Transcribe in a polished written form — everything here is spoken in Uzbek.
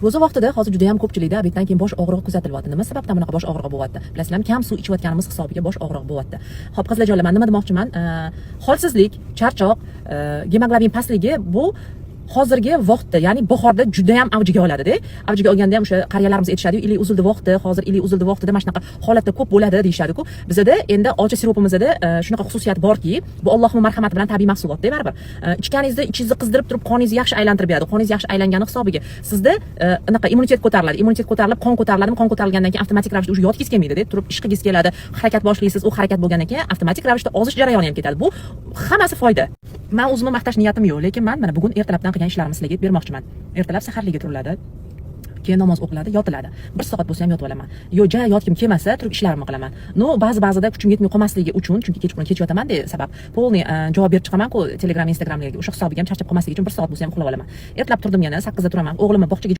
Ro'za vaqtida hozir juda ham ko'pchilikda obeddan keyin bosh og'rig'i kuzatilyapti. Nima sababdan bunaqa bosh og'rig'i bo'lyapti? Bilasizlarmi, kam suv ichayotganimiz hisobiga bosh og'rig'i bo'lyapti. Xo'p, qizlarjonlar, men nima demoqchiman? Holsizlik, charchoq, gemoglobin pastligi bu hozirgi vaqtda, ya'ni bahorda juda ham avjiga oladi-da. Avjiga olganda ham o'sha qariyalarimiz aytishadi-ku, ili uzildi vaqti, hozir ili uzildi vaqtida mana shunaqa holatda ko'p bo'ladi deyishadi-ku. Bizda endi olcha siropimizda shunaqa xususiyat borki, bu Allohning marhamati bilan tabiiy mahsulotda baribir. Ichganingizda ichingizni qizdirib turib, qoningizni yaxshi aylantirib beradi. Qoningiz yaxshi aylangani hisobiga sizda anaqa immunitet ko'tariladi. Immunitet ko'tarilib, qon ko'tariladimi? Qon ko'tarilgandan keyin avtomatik ravishda o'sha yotgingiz kelmaydi-da, turib ish qilgingiz keladi, harakat boshlaysiz. U harakat bo'lgandan keyin avtomatik ravishda ozish jarayoni ham ketadi. Bu hammasi foyda. Men o'zimni maqtash niyatim yo'q, lekin men mana bugun ertalabdan qilgan ishlarimni sizlarga bermoqchiman. Ertalab saharlikka turiladi, keyin namoz o'qiladi, yotiladi. 1 soat bo'lsa ham yotib olaman. Yo, yotgim kelmasa, turib ishlarimni qilaman. No, ba'zida kuchim yetmay qolmasligi uchun, chunki kechqurun kech yotaman deb sabab, polni javob berib chiqaman-ku Telegram, Instagramlarga. O'sha hisobiga ham charchab qolmasligi uchun 1 soat bo'lsa ham uxlab olaman. Ertalab turdim yana 8 da turaman. O'g'limni bog'chaga